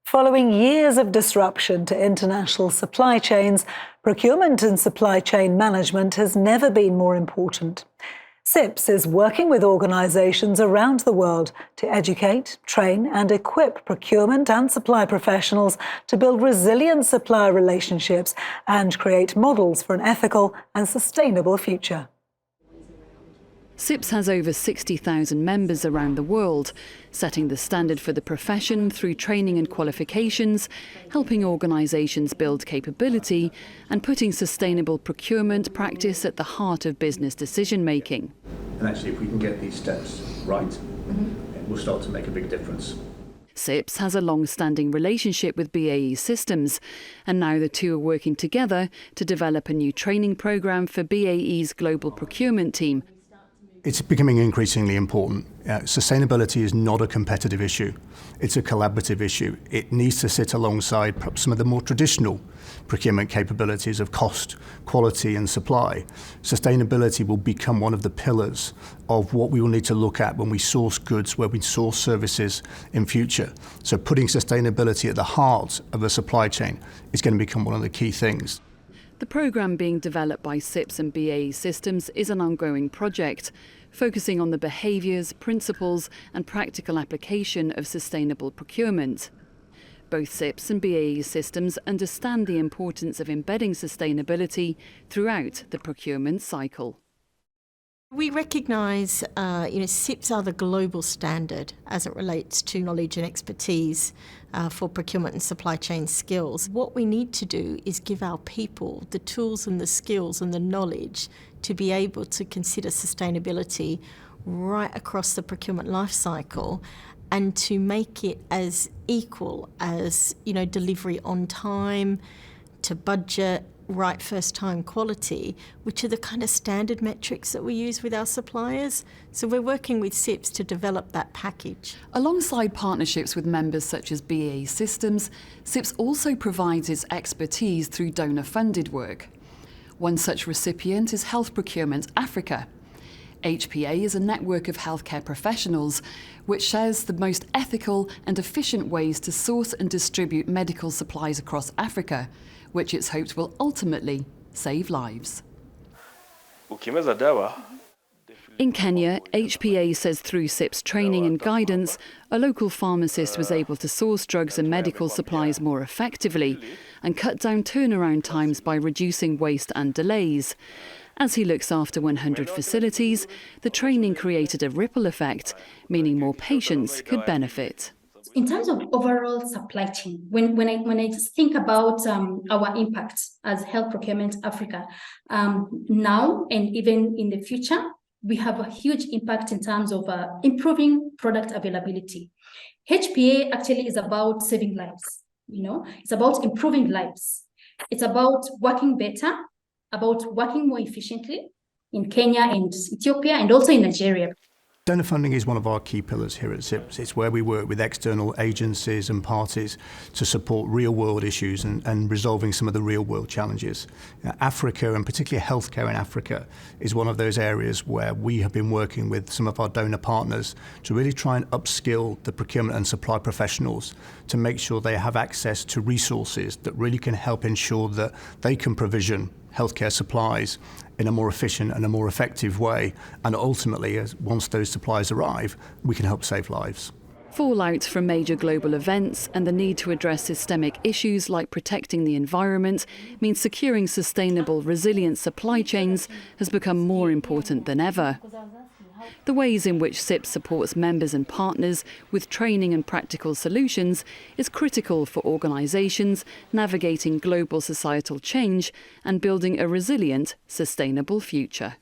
Following years of disruption to international supply chains, procurement and supply chain management has never been more important. CIPS is working with organisations around the world to educate, train and equip procurement and supply professionals to build resilient supplier relationships and create models for an ethical and sustainable future. CIPS has over 60,000 members around the world, setting the standard for the profession through training and qualifications, helping organisations build capability and putting sustainable procurement practice at the heart of business decision-making. And actually, if we can get these steps right, it will start to make a big difference. CIPS has a long-standing relationship with BAE Systems, and now the two are working together to develop a new training programme for BAE's global procurement team. It's becoming increasingly important. Sustainability is not a competitive issue. It's a collaborative issue. It needs to sit alongside perhaps some of the more traditional procurement capabilities of cost, quality and supply. Sustainability will become one of the pillars of what we will need to look at when we source goods, where we source services in future. So putting sustainability at the heart of the supply chain is going to become one of the key things. The programme being developed by CIPS and BAE Systems is an ongoing project, focusing on the behaviours, principles and practical application of sustainable procurement. Both CIPS and BAE Systems understand the importance of embedding sustainability throughout the procurement cycle. We recognise, CIPS are the global standard as it relates to knowledge and expertise for procurement and supply chain skills. What we need to do is give our people the tools and the skills and the knowledge to be able to consider sustainability right across the procurement life cycle and to make it as equal as, delivery on time, to budget, right first time quality, which are the kind of standard metrics that we use with our suppliers. So we're working with CIPS to develop that package. Alongside partnerships with members such as BAE Systems, CIPS also provides its expertise through donor-funded work. One such recipient is Health Procurement Africa. HPA is a network of healthcare professionals which shares the most ethical and efficient ways to source and distribute medical supplies across Africa, which it's hoped will ultimately save lives. In Kenya, HPA says through CIPS training and guidance, a local pharmacist was able to source drugs and medical supplies more effectively and cut down turnaround times by reducing waste and delays. As he looks after 100 facilities, the training created a ripple effect, meaning more patients could benefit. In terms of overall supply chain, when I just think about our impact as Health Procurement Africa, now and even in the future, we have a huge impact in terms of improving product availability. HPA actually is about saving lives, it's about improving lives. It's about working better, about working more efficiently in Kenya and Ethiopia and also in Nigeria. Donor funding is one of our key pillars here at CIPS. It's where we work with external agencies and parties to support real-world issues and resolving some of the real-world challenges. Africa, and particularly healthcare in Africa, is one of those areas where we have been working with some of our donor partners to really try and upskill the procurement and supply professionals to make sure they have access to resources that really can help ensure that they can provision healthcare supplies in a more efficient and a more effective way. And ultimately, once those supplies arrive, we can help save lives. Fallout from major global events and the need to address systemic issues like protecting the environment means securing sustainable, resilient supply chains has become more important than ever. The ways in which CIPS supports members and partners with training and practical solutions is critical for organisations navigating global societal change and building a resilient, sustainable future.